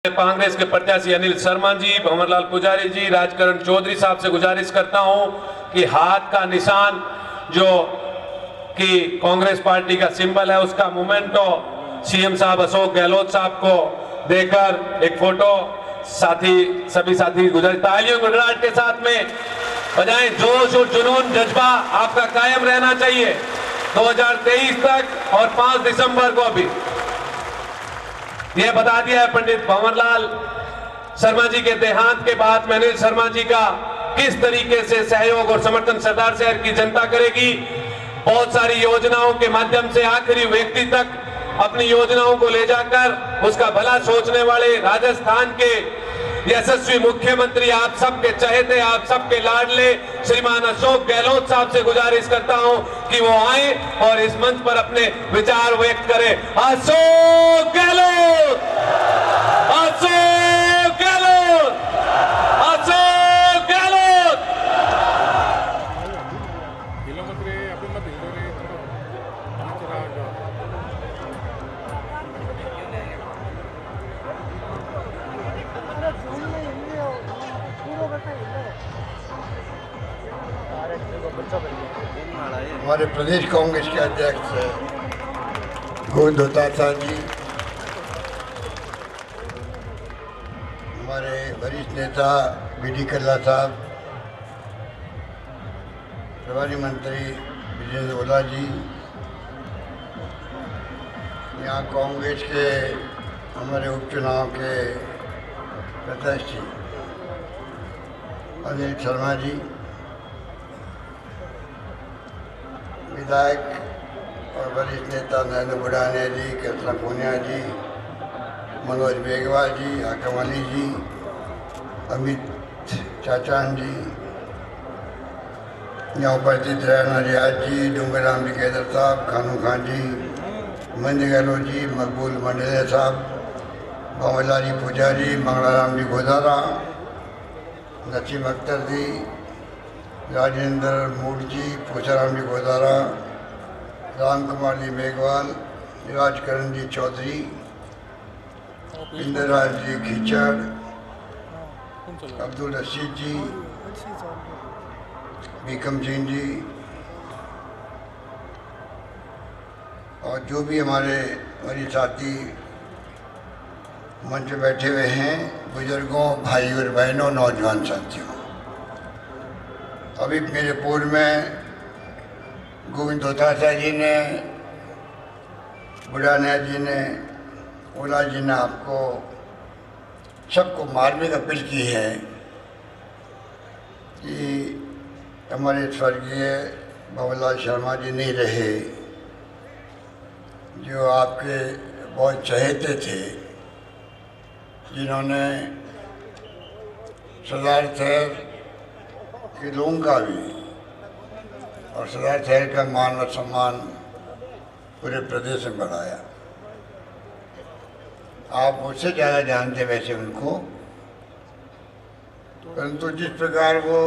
कांग्रेस के प्रत्याशी अनिल शर्मा जी, भंवरलाल पुजारी जी, राजकरण चौधरी साहब से गुजारिश करता हूं कि हाथ का निशान जो कि कांग्रेस पार्टी का सिंबल है उसका मोमेंटो सीएम साहब अशोक गहलोत साहब को देकर एक फोटो सभी साथी गुजारिश तालियों गड़गड़ाहट के साथ में बजाएं। जोश और जुनून जज्बा आपका कायम रहना चाहिए 2023 तक और 5 दिसंबर को भी यह बता दिया है पंडित भंवरलाल शर्मा जी के देहांत के बाद में अनिल शर्मा जी का किस तरीके से सहयोग और समर्थन सरदार शहर की जनता करेगी। बहुत सारी योजनाओं के माध्यम से आखिरी व्यक्ति तक अपनी योजनाओं को ले जाकर उसका भला सोचने वाले राजस्थान के यशस्वी मुख्यमंत्री, आप सबके चहेते, आप सबके लाडले श्रीमान अशोक गहलोत साहब से गुजारिश करता हूं कि वो आए और इस मंच पर अपने विचार व्यक्त करें। अशोक गहलोत, अशोक गहलोत, अशोक गहलोत। हमारे प्रदेश कांग्रेस के अध्यक्ष गोविंद धोतासा जी, हमारे वरिष्ठ नेता बीडी कल्ला साहब, प्रभारी मंत्री विजेंद्र ओला जी, यहाँ कांग्रेस के हमारे उपचुनाव के प्रत्याशी अनिल शर्मा जी, विधायक और वरिष्ठ नेता नरेंद्र बुढ़ानिया जी, कृष्णा पूनिया जी, मनोज बेगवाल जी, हाकम अली जी, अमित चाचान जी, यहाँ उपस्थित रहना रियाज जी, डूंगराम जी केदर साहब, खानू खान जी, मंज गहलोत जी, मकबूल मंडले साहब, भंवरलाल जी पुजारी, मंगलाराम जी गोदारा, नसीम अख्तर जी, राजेंद्र मूर्ति, पूछाराम जी गोदारा, राम कुमार जी मेघवाल, राजकरण जी चौधरी, इंद्रराज जी खिचड़, अब्दुल रशीद जी, बीकम सिंह जी और जो भी हमारे साथी मंच पे बैठे हुए हैं, बुजुर्गों, भाई और बहनों, नौजवान साथियों। अभी मेरे पूर्व में गोविंद धोतासा जी ने, बुढ़ानिया जी ने, ओला जी ने आपको सबको मार्मिक अपील की है कि हमारे स्वर्गीय भंवरलाल शर्मा जी नहीं रहे, जो आपके बहुत चहेते थे, जिन्होंने सरदार शहर के लोगों का भी और सरदार शहर का मान और सम्मान पूरे प्रदेश में बढ़ाया। आप मुझसे ज़्यादा जानते वैसे उनको, परंतु जिस प्रकार वो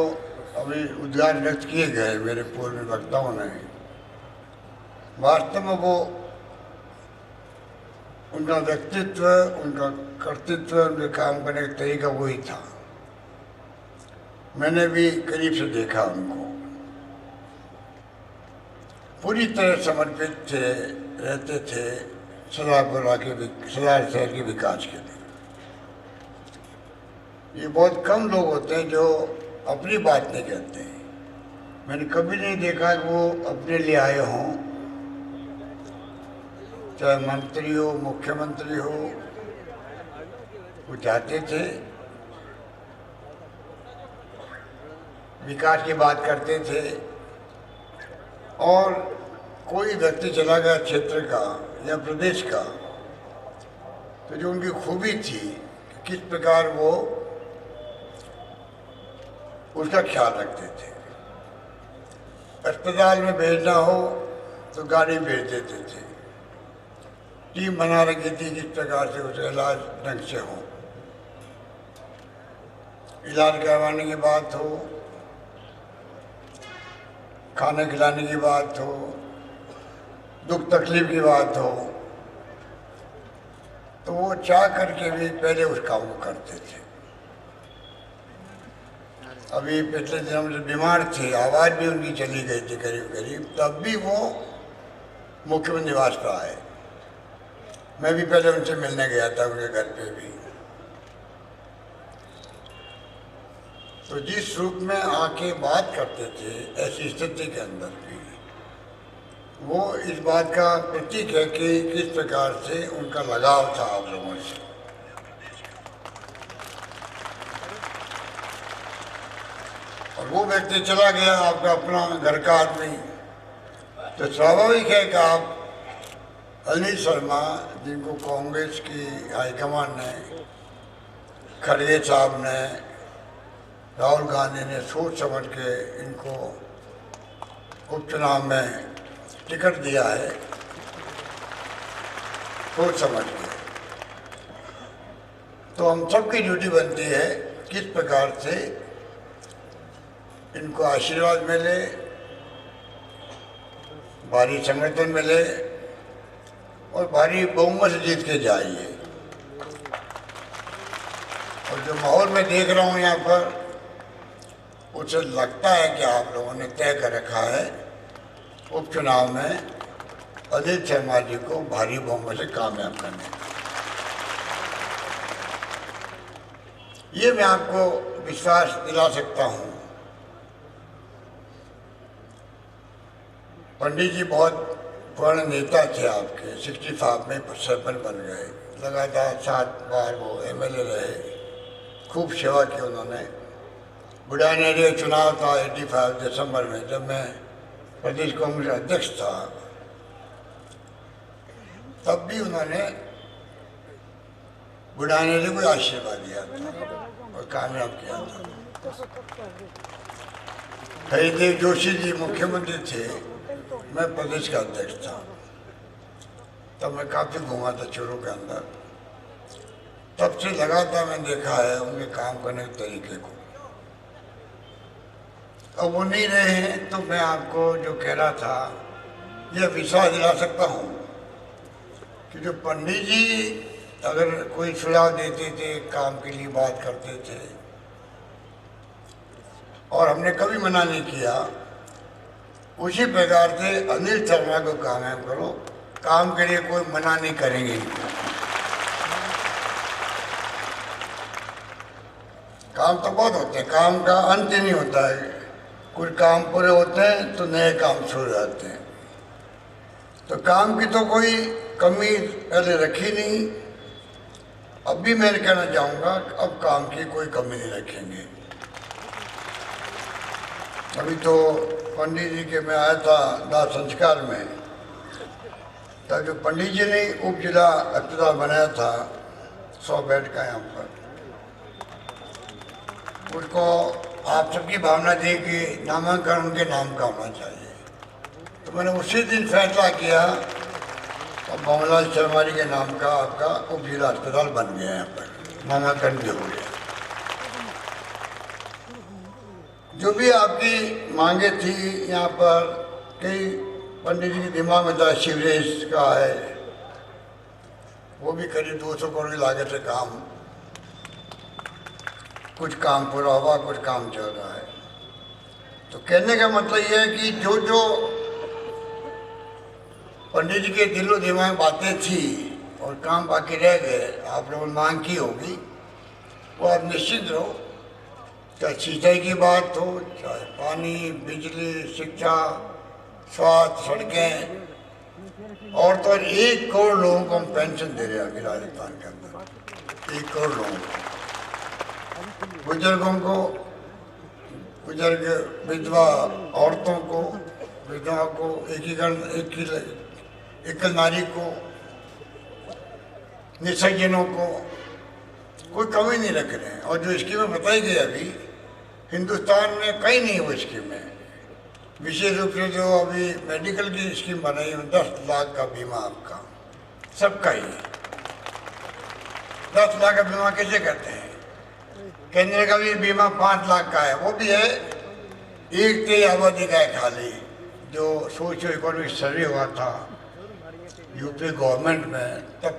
अभी उद्गार व्यक्त किए गए मेरे पूर्व वक्ताओं ने, वास्तव में वो उनका व्यक्तित्व, उनका कर्तृत्व, उनके काम करने का तरीका वही था। मैंने भी करीब से देखा उनको, पूरी तरह समर्पित थे, रहते थे सरदार शहर के विकास के लिए। ये बहुत कम लोग होते हैं जो अपनी बात नहीं कहते हैं। मैंने कभी नहीं देखा कि वो अपने लिए आए हों, चाहे मंत्री हो, मुख्यमंत्री हो, वो चाहते थे, विकास की बात करते थे। और कोई व्यक्ति चला गया क्षेत्र का या प्रदेश का, तो जो उनकी खूबी थी कि किस प्रकार वो उसका ख्याल रखते थे। अस्पताल में भेजना हो तो गाड़ी भेज देते थे, टीम बना रखी थी किस प्रकार से उसका इलाज ढंग से हो। इलाज करवाने की बात हो, खाने खिलाने की बात हो, दुख तकलीफ की बात हो, तो वो चाह करके भी पहले उस काम को करते थे। अभी पिछले दिनों में बीमार थे, आवाज़ भी उनकी चली गई थी करीब करीब, तब भी वो मुख्यमंत्री निवास पर आए। मैं भी पहले उनसे मिलने गया था, उनके घर पे भी। तो जिस रूप में आके बात करते थे ऐसी स्थिति के अंदर भी, वो इस बात का प्रतीक है कि किस प्रकार से उनका लगाव था आप लोगों से। और वो व्यक्ति चला गया, आपका अपना घर का आदमी, तो स्वाभाविक है कि आप अनिल शर्मा, जिनको कांग्रेस की हाईकमान ने, खड़गे साहब ने, राहुल गांधी ने सोच समझ के इनको उपचुनाव में टिकट दिया है, सोच समझ के, तो हम सबकी ड्यूटी बनती है किस प्रकार से इनको आशीर्वाद मिले, भारी समर्थन मिले और भारी बहुमत से जीत के जाइए। और जो माहौल मैं देख रहा हूँ यहाँ पर, उसे लगता है कि आप लोगों ने तय कर रखा है उपचुनाव में अनिल शर्मा जी को भारी बहुमत से कामयाब करने। ये मैं आपको विश्वास दिला सकता हूँ। पंडित जी बहुत पुराने नेता थे आपके, 65 में सरपंच बन गए, लगातार 7 बार वो MLA रहे, खूब सेवा की उन्होंने। बुढ़ाने का चुनाव था 85 दिसंबर में, जब मैं प्रदेश कांग्रेस अध्यक्ष था, तब भी उन्होंने बुढ़ाने को आशीर्वाद दिया था और कामयाब किया था। हरिदेव जोशी जी मुख्यमंत्री थे, मैं प्रदेश का अध्यक्ष था, तब मैं काफ़ी घूमा था चोरों के अंदर। तब से लगातार मैंने देखा है उनके काम करने के तरीके को। अब वो नहीं रहे हैं, तो मैं आपको जो कह रहा था, यह विश्वास दिला सकता हूँ कि जो पंडित जी अगर कोई सुझाव देते थे, काम के लिए बात करते थे, और हमने कभी मना नहीं किया, उसी प्रकार से अनिल शर्मा को कामयाब करो, काम के लिए कोई मना नहीं करेंगे। काम तो बहुत होते हैं, काम का अंत ही नहीं होता है। कुछ काम पूरे होते हैं तो नए काम शुरू जाते हैं। तो काम की तो कोई कमी पहले रखी नहीं, अब भी मैं कहना चाहूँगा अब काम की कोई कमी नहीं रखेंगे। अभी तो पंडित जी के मैं आया था दाह संस्कार में, तब जो पंडित जी ने उप जिला अस्पताल बनाया था 100 बेड का यहाँ पर, उसको आप सबकी भावना थी कि नामांकन उनके नाम का होना चाहिए। तो मैंने उसी दिन फैसला किया और भंवरलाल शर्मा जी के नाम का आपका उप जिला अस्पताल बन गया, यहाँ पर नामांकन भी हो गया। जो भी आपकी मांगे थी यहाँ पर, कई पंडित जी के दिमाग में था सीवरेज का है, वो भी करीब 200 करोड़ की लागत से काम, कुछ काम पूरा हुआ, कुछ काम चल रहा है। तो कहने का मतलब ये है कि जो जो पंडित जी के दिलो दिमाग में बातें थी और काम बाकी रह गए, आप लोगों ने मांग की होगी, वो आप निश्चित रहो, चाहे सिंचाई की बात हो, चाहे पानी, बिजली, शिक्षा, स्वास्थ्य, सड़कें, और तो 1 करोड़ लोगों को हम पेंशन दे रहे हैं अभी राजस्थान के अंदर, 1 करोड़ लोगों को, बुजुर्गों को, बुजुर्ग विधवा औरतों को, विधवा को, एकल नारी को, निसर्जनों को, कोई कमी नहीं रख रहे हैं। और जो स्कीमें बताई गई अभी हिंदुस्तान में कहीं नहीं वो स्कीमें, विशेष रूप से जो अभी मेडिकल की स्कीम बनाई है 10 लाख का बीमा आपका, सबका ही 10 लाख का बीमा कैसे करते हैं? केंद्र का भी बीमा 5 लाख का है, वो भी है 1/3 आबादी का है खाली। जो सोशियो इकोनॉमिक सर्वे हुआ था यूपी गवर्नमेंट में, तब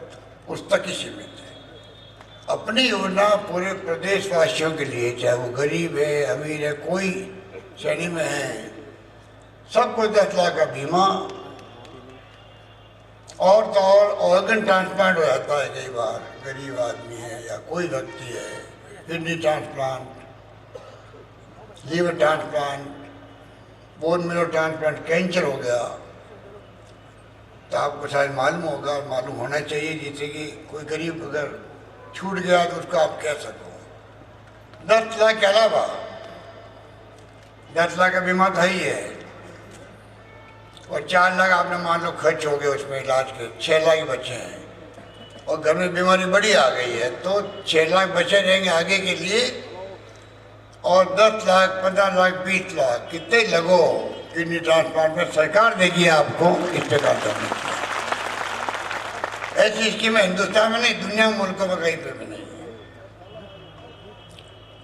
उस तक ही सीमित है। अपनी योजना पूरे प्रदेशवासियों के लिए, चाहे वो गरीब है, अमीर है, कोई श्रेणी में है, सबको 10 लाख का बीमा। और तो और ऑर्गन ट्रांसप्लांट हो जाता है कई बार, गरीब आदमी है या कोई व्यक्ति है, kidney transplant, liver transplant, bone marrow transplant, cancer हो गया, तो आपको शायद मालूम होगा, मालूम होना चाहिए, जिससे कि कोई गरीब अगर छूट गया तो उसको आप कह सको। 10 लाख के अलावा 10 लाख का बीमा तो ही है, और 4 लाख आपने मान लो खर्च हो गए उसमें इलाज के, 6 लाख बचे हैं, और घर में बीमारी बड़ी आ गई है, तो 6 लाख बचे रहेंगे आगे के लिए। और 10 लाख, 15 लाख, 20 लाख कितने लगो किडनी ट्रांसप्लांट में, सरकार देगी आपको इस प्रकार करने की। ऐसी स्कीम हिंदुस्तान में नहीं, दुनिया में मुल्कों में कहीं पे भी नहीं है।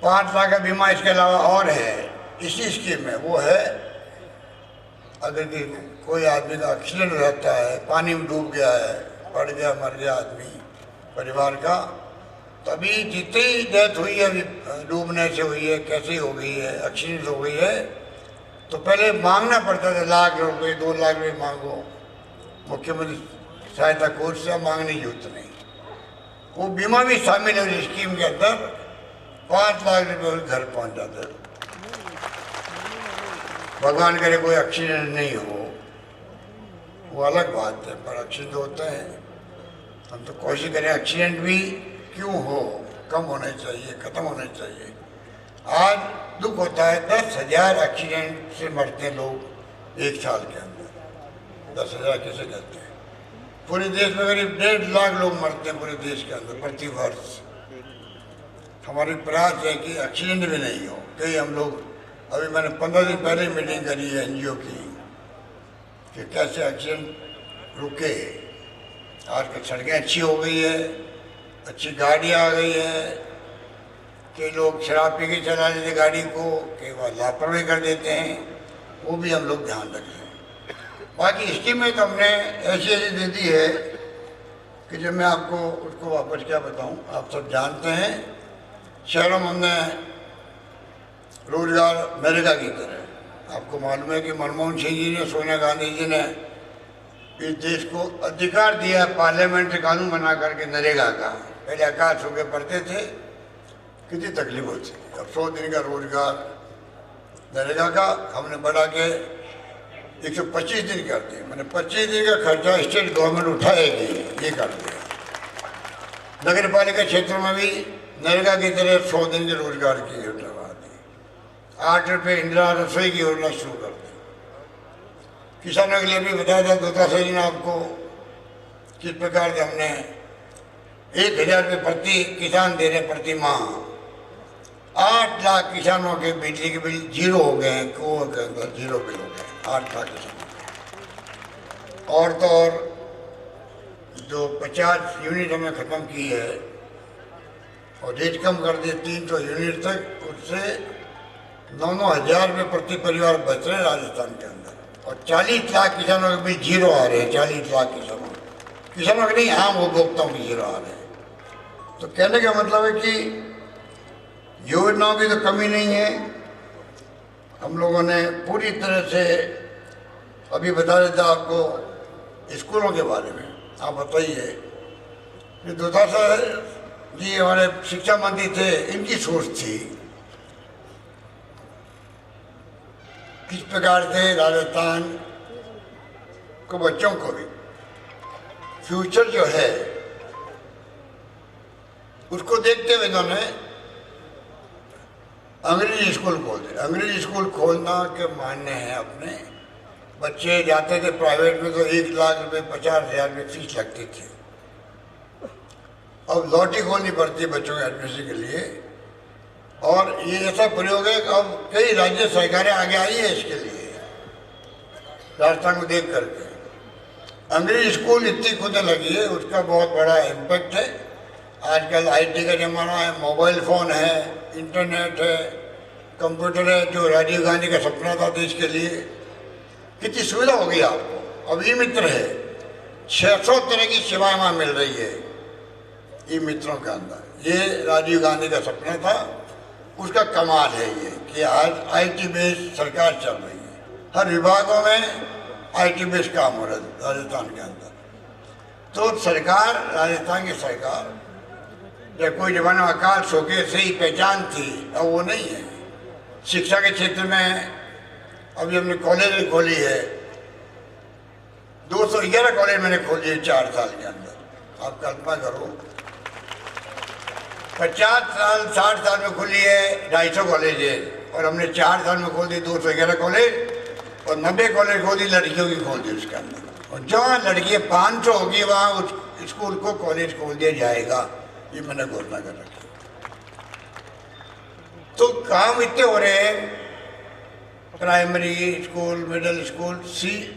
5 लाख का बीमा इसके अलावा और है इसी स्कीम में, वो है अगर कोई आदमी का एक्सीडेंट रहता है, पानी में डूब गया है, पड़ गया, मर गया आदमी परिवार का, तभी जितनी डेथ हुई है, डूबने से हुई है, कैसे हो गई है, एक्सीडेंट हो गई है, तो पहले मांगना पड़ता था, लाख रुपए, 2 लाख रुपये मांगो, मुख्यमंत्री सहायता कोष से मांगने की जरूरत नहीं। वो बीमा भी शामिल है उस स्कीम के अंदर, 5 लाख रुपये घर पहुंच जाते। भगवान करे कोई एक्सीडेंट नहीं हो, वो अलग बात है, पर एक्सीडेंट होते हैं। हम तो कोशिश करें एक्सीडेंट भी क्यों हो, कम होने चाहिए, खत्म होने चाहिए। आज दुख होता है, 10,000 एक्सीडेंट से मरते हैं लोग 1 साल के अंदर। 10,000 कैसे कहते हैं? पूरे देश में करीब 1.5 लाख लोग मरते हैं पूरे देश के अंदर प्रति वर्ष। हमारी प्रयास है कि एक्सीडेंट भी नहीं हो। कई हम लोग, अभी मैंने 15 दिन पहले मीटिंग करी है NGO की कि कैसे एक्सीडेंट रुके। आजकल सड़कें अच्छी हो गई है, अच्छी गाड़ी आ गई है, कई लोग शराब पी के चला लेते गाड़ी को, कई बार लापरवाही कर देते हैं, वो भी हम लोग ध्यान रखें। बाकी स्कीम में तो हमने ऐसी दे दी है कि जब मैं आपको उसको वापस क्या बताऊं, आप सब जानते हैं। शहरों में हमने रोजगार अमेरिका की तरह, आपको मालूम है कि मनमोहन सिंह जी ने, सोनिया गांधी जी ने इस देश को अधिकार दिया पार्लियामेंट से कानून बना करके नरेगा का। पहले आकाश होकर पढ़ते थे, कितनी तकलीफ होती थी। अब 100 दिन का रोजगार नरेगा का हमने बढ़ा के 125 दिन कर दिए। मैंने 25 दिन का खर्चा स्टेट गवर्नमेंट उठाएगी, ये कर दिया। नगर पालिका क्षेत्र में भी नरेगा की तरह 100 दिन के रोजगार की योजना बना दी। 8 रुपये इंदिरा रसोई की योजना शुरू कर दी। किसानों के लिए भी बताया था दोता सही ने आपको, किस प्रकार से हमने 1,000 रुपये प्रति किसान दे रहे प्रति माह। 8 लाख किसानों के बिजली के बिल जीरो हो गए हैं, कुओं के अंदर जीरो बिल हो गए 8 लाख किसानों। और तो और जो 50 यूनिट हमने ख़त्म की है और रेट कम कर दिए 300 यूनिट तक, उससे 9-9 हज़ार रुपये प्रति परिवार बच रहे हैं राजस्थान के अंदर। और 40 लाख किसानों के बीच जीरो आ रहे हैं। 40 लाख किसानों के नहीं, आम उपभोक्ताओं के जीरो आ रहे हैं। तो कहने का मतलब है कि योजनाओं की तो कमी नहीं है। हम लोगों ने पूरी तरह से, अभी बता देता आपको स्कूलों के बारे में, आप बताइए। दोतासा जी हमारे शिक्षा मंत्री थे, इनकी सोच थी किस प्रकार से राजस्थान को, बच्चों को भी फ्यूचर जो है उसको देखते हुए इन्होंने अंग्रेजी स्कूल खोल दिए। अंग्रेजी स्कूल खोलना के मान्य है अपने। बच्चे जाते थे प्राइवेट में तो 1 लाख रुपये 50,000 रुपये फीस लगती थी। अब लॉटरी खोलनी पड़ती है बच्चों के एडमिशन के लिए। और ये ऐसा प्रयोग है कि अब कई राज्य सरकारें आगे आई है इसके लिए, राजस्थान को देख करके। अंग्रेजी स्कूल इतनी खुदने लगी है, उसका बहुत बड़ा इम्पैक्ट है। आजकल IT का ज़माना है, मोबाइल फ़ोन है, इंटरनेट है, कंप्यूटर है, जो राजीव गांधी का सपना था देश के लिए। कितनी सुविधा हो गई आपको। अब ई मित्र है, 600 तरह की सेवाएं वहाँ मिल रही है। ये मित्रों के अंदर। ये राजीव गांधी का सपना था, उसका कमाल है ये कि आज IT बेस्ड सरकार चल रही है, हर विभागों में IT बेस्ड काम हो रहा है राजस्थान के अंदर। तो सरकार, राजस्थान की सरकार, या कोई जमाने में अकाल शोके से ही पहचान थी, अब वो नहीं है। शिक्षा के क्षेत्र में अभी हमने कॉलेज खोली है, 211 कॉलेज मैंने खोली है 4 साल के अंदर। आप कल्पना करो, 50 साल 60 साल में खुली है 250 कॉलेज है, और हमने 4 साल में खोल दी 211 कॉलेज, और 90 कॉलेज खोल दी, लड़कियों की खोल दी उसके अंदर। और जहाँ लड़कियाँ 500 होगी वहाँ उस स्कूल को कॉलेज खोल दिया जाएगा, ये मैंने घोषणा कर रखी। तो काम इतने हो रहे हैं, प्राइमरी स्कूल, मिडिल स्कूल,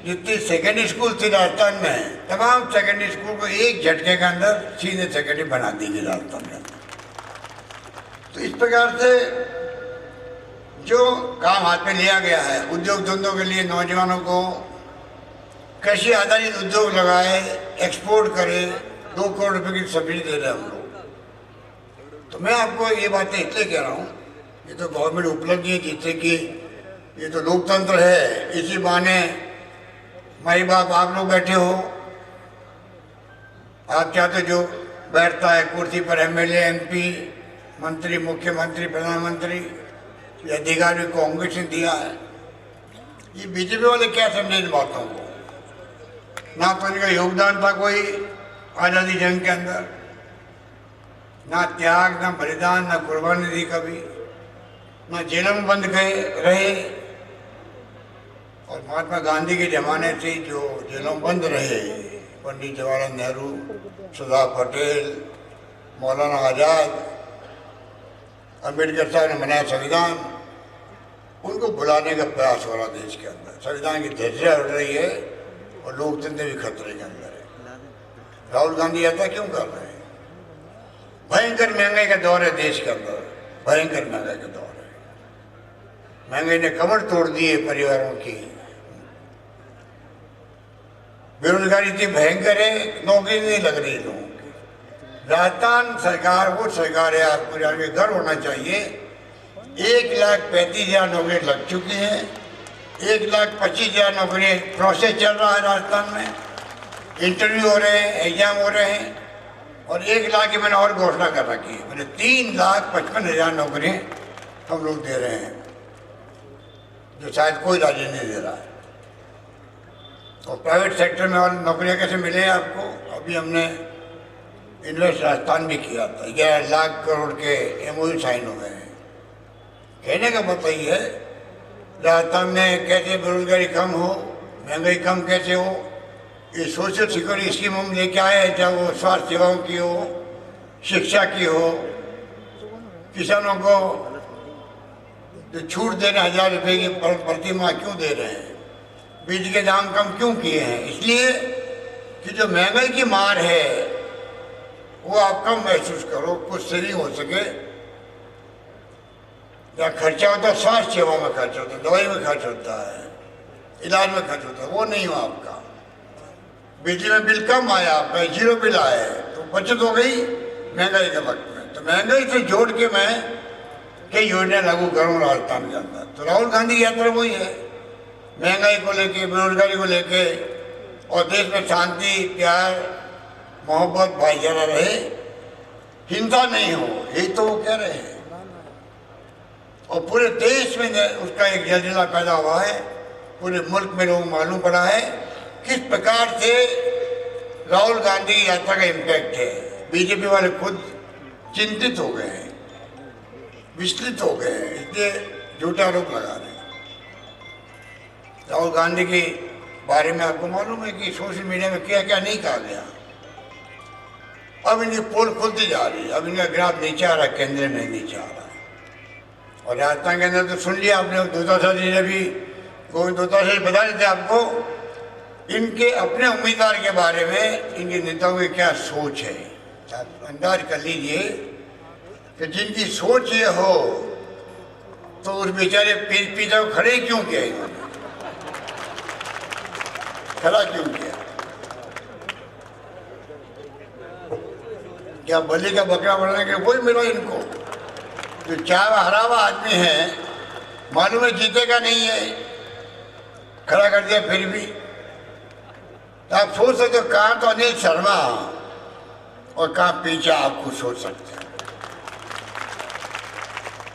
जितनी सेकेंडरी स्कूल थी राजस्थान में, तमाम सेकेंडरी स्कूल को एक झटके के अंदर सीनियर सेकेंडरी बना दी गई राजस्थान के अंदर। तो इस प्रकार से जो काम हाथ में लिया गया है, उद्योग धंधों के लिए नौजवानों को कृषि आधारित उद्योग लगाए, एक्सपोर्ट करे, 2 करोड़ रुपए की सब्सिडी दे रहे हैं हम लोग। तो मैं आपको ये बातें इसलिए कह रहा हूँ, ये तो गवर्नमेंट उपलब्धि है, जिससे कि ये तो लोकतंत्र है। इसी बहाने माई बाप आप लोग बैठे हो, आप चाहते जो बैठता है कुर्सी पर MLA, MP, मंत्री, मुख्यमंत्री, प्रधानमंत्री, ये अधिकार भी कांग्रेस ने दिया है। ये बीजेपी वाले क्या समझे इन बातों को? ना तो इनका योगदान था कोई आज़ादी जंग के अंदर, ना त्याग, ना बलिदान, ना कुर्बानी दी कभी, ना जेलों में बंद गए रहे। और महात्मा गांधी के ज़माने से जो जेलों में बंद रहे, पंडित जवाहरलाल नेहरू, सरदार पटेल, मौलाना आज़ाद, अम्बेडकर साहब ने बनाया संविधान, उनको बुलाने का प्रयास हो रहा देश के अंदर। संविधान की धज्जियां उड़ रही है और लोकतंत्र भी खतरे के अंदर है। राहुल गांधी ऐसा क्यों कर रहे हैं? भयंकर महंगाई का दौर है देश के अंदर, भयंकर महंगाई का दौर है। महंगाई ने कमर तोड़ दी है परिवारों की, बेरोजगारी इतनी भयंकर है, नौकरी नहीं लग रही लोगों की। राजस्थान सरकार वो सरकार है, आपको जाके गर्व होना चाहिए, 1,35,000 नौकरी लग चुकी हैं, 1,25,000 नौकरी प्रोसेस चल रहा है राजस्थान में, इंटरव्यू हो रहे हैं, एग्जाम हो रहे हैं, और 1 लाख की मैंने और घोषणा कर रखी है, मैंने 3,55,000 नौकरी हम लोग दे रहे हैं, जो शायद कोई राज्य नहीं दे रहा है। और प्राइवेट सेक्टर में और नौकरियां कैसे मिले आपको? अभी हमने इन्वेस्ट राजस्थान भी किया था, 11 लाख करोड़ के MOU साइन हो गए हैं। कहने का मतलब ये है, राजस्थान में कैसे बेरोजगारी कम हो, महंगाई कम कैसे हो, ये सोशल सिक्योरिटी स्कीम हम लेके आए हैं, चाहे वो स्वास्थ्य सेवाओं की हो, शिक्षा की हो, किसानों को जो छूट दे रहे हैं 1,000 रुपये की प्रति माह क्यों दे रहे हैं, बिजली के दाम कम क्यों किए हैं? इसलिए कि जो महंगाई की मार है वो आप कम महसूस करो, कुछ सेविंग हो सके। या खर्चा होता है, स्वास्थ्य सेवा में खर्च होता है, दवाई में खर्च होता है, इलाज में खर्च होता है, वो नहीं हो आपका। बिजली में बिल कम आया, आपका 0 बिल आया, तो बचत हो गई महंगाई के वक्त में। तो महंगाई से जोड़ के मैं कई योजना लागू करूँ राजस्थान के अंदर। तो राहुल गांधी की यात्रा वही है, महंगाई को लेके, बेरोजगारी को लेके, और देश में शांति, प्यार, मोहब्बत, भाईचारा रहे, हिंसा नहीं हो, यही तो वो कह रहे हैं। और पूरे देश में उसका एक जलजिला पैदा हुआ है, पूरे मुल्क में लोगों को मालूम पड़ा है किस प्रकार से राहुल गांधी की यात्रा का इम्पैक्ट है। बीजेपी वाले खुद चिंतित हो गए हैं, विचलित हो गए हैं, इसलिए झूठा आरोप लगा रहे हैं। राहुल गांधी के बारे में आपको मालूम है कि सोशल मीडिया में क्या क्या नहीं कहा गया। अब इनकी पोल खुलती जा रही है, अब इनका ग्राफ नीचे आ रहा है, केंद्र में नीचे आ रहा है। और राजस्थान के अंदर तो सुन लिया आपने, दोतासा जी ने भी, गोविंद दोतासा जी बता रहे थे आपको इनके अपने उम्मीदवार के बारे में, इनके नेताओं की क्या सोच है। आप अंदाज कर लीजिए कि जिनकी सोच ये हो तो उस बेचारे पिता को खड़े क्यों किया, इन्होंने खड़ा क्यों किया? क्या बलि का बकरा बनाने के वही मिला इनको। जो चार हरा हुआ आदमी है, मालूम है जीतेगा नहीं है, खड़ा कर दिया फिर भी। तो आप सोच सकते हो कहाँ तो अनिल शर्मा और कहाँ पीछे आपको सोच सकते हैं।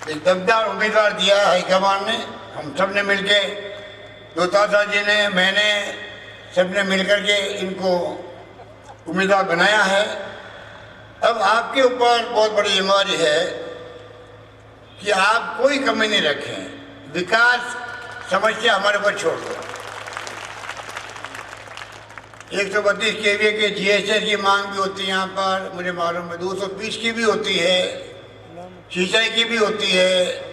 एक दमदार उम्मीदवार दिया हाईकमान ने, हम सब ने मिलके, दोतारा जी ने, मैंने, सबने मिलकर के इनको उम्मीदवार बनाया है। अब आपके ऊपर बहुत बड़ी जिम्मेदारी है कि आप कोई कमी नहीं रखें, विकास समस्या हमारे ऊपर छोड़ दो। 132 KVA के GSS की मांग भी होती है यहाँ पर, मुझे मालूम है 220 की भी होती है, सिंचाई की भी होती है।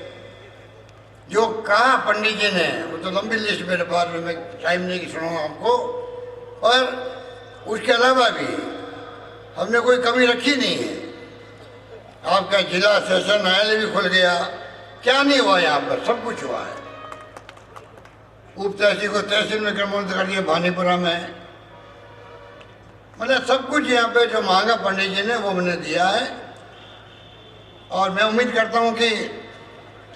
जो कहा पंडित जी ने वो तो लंबी लिस्ट मेरे पास में, मैं टाइम नहीं कि सुनाऊँ आपको। और उसके अलावा भी हमने कोई कमी रखी नहीं है। आपका जिला सेशन न्यायालय भी खुल गया, क्या नहीं हुआ यहाँ पर, सब कुछ हुआ है। उप तहसील को तहसील में क्रमबद्ध कर दिया भानीपुरा में, मतलब सब कुछ यहाँ पे जो मांगा पंडित जी ने वो मैंने दिया है। और मैं उम्मीद करता हूँ कि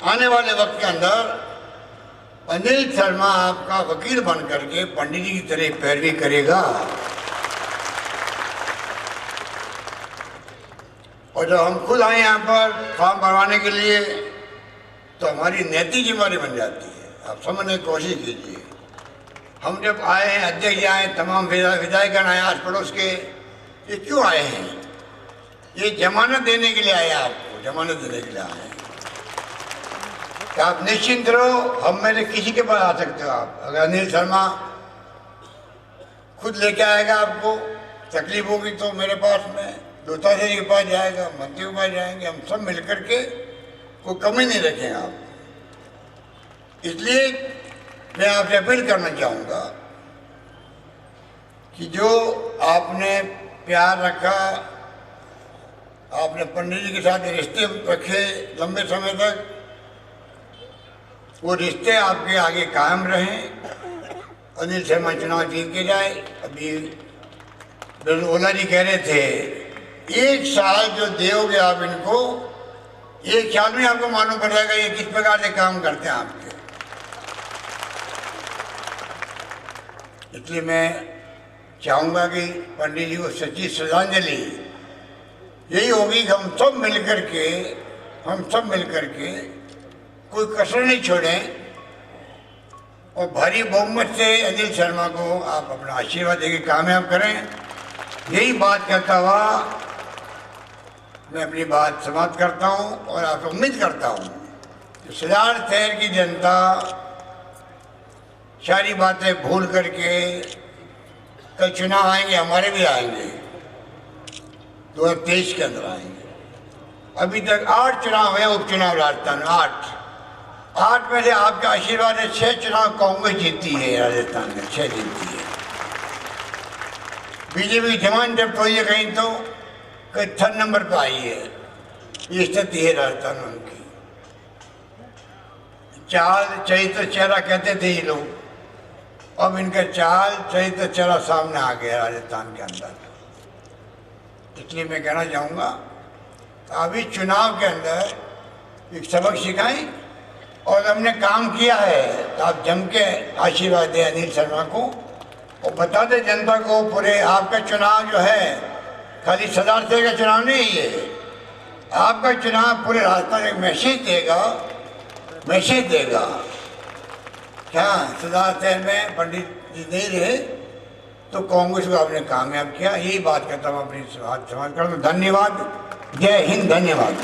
आने वाले वक्त के अंदर अनिल शर्मा आपका वकील बन करके पंडित जी की तरह पैरवी करेगा। और जब हम खुद आए यहाँ पर फॉर्म भरवाने के लिए तो हमारी नैतिक जिम्मेदारी बन जाती है। आप समझने की कोशिश कीजिए, हम जब आए हैं, अध्यक्ष आए, तमाम विधायकगण आए आस पड़ोस के, ये क्यों आए हैं? ये जमानत देने के लिए आए, आपको जमानत देने के लिए आए हैं। आप निश्चिंत रहो, हम मेरे किसी के पास आ सकते हो आप। अगर अनिल शर्मा खुद लेके आएगा, आपको तकलीफ होगी तो मेरे पास में, दोतारा जी के पास जाएगा, मंत्री के पास जाएंगे, हम सब मिलकर के कोई कमी नहीं रखेंगे आप। इसलिए मैं आपसे अपील करना चाहूँगा कि जो आपने प्यार रखा, आपने पंडित जी के साथ रिश्ते रखे लंबे समय तक, वो रिश्ते आपके आगे कायम रहें। अनिल शर्मा चुनाव जीत के जाए। अभी ओला जी कह रहे थे 1 साल जो दोगे आप इनको, 1 साल में आपको मालूम पड़ जाएगा ये किस प्रकार से काम करते हैं आपके। इसलिए मैं चाहूँगा कि पंडित जी को सच्ची श्रद्धांजलि यही होगी कि हम सब मिलकर के कोई कसर नहीं छोड़ें और भारी बहुमत से अनिल शर्मा को आप अपना आशीर्वाद देकर कामयाब करें। यही बात कहता हुआ मैं अपनी बात समाप्त करता हूँ और आपसे उम्मीद करता हूँ कि सजाड़ शहर की जनता सारी बातें भूल करके, कल चुनाव आएंगे, हमारे भी आएंगे, 2023 के अंदर आएंगे। अभी तक 8 चुनाव है, उपचुनाव राजस्थान में 8 में से आपका आशीर्वाद है 6 चुनाव कांग्रेस जीती है राजस्थान में, 6 जीती है। बीजेपी की जमान जब तो ये कहीं तो कहीं 3rd नंबर पर आई है। ये स्थिति है राजस्थान में उनकी। चाल चरित्र चेहरा कहते थे ये लोग, अब इनका चाल चरित्र चेहरा सामने आ गया राजस्थान के अंदर। इसलिए मैं कहना चाहूँगा अभी चुनाव के अंदर एक सबक सिखाएं और हमने काम किया है तो आप जम के आशीर्वाद दें अनिल शर्मा को और बता दें जनता को पूरे आपका चुनाव जो है खाली सदार शहर का चुनाव नहीं है, आपका चुनाव पूरे राजस्थान एक मैसेज देगा। क्या सदार शहर में पंडित जी नहीं रहे तो कांग्रेस को आपने कामयाब किया, यही बात करता हूँ अपनी बात समाप्त कर दूँ। धन्यवाद, जय हिंद, धन्यवाद।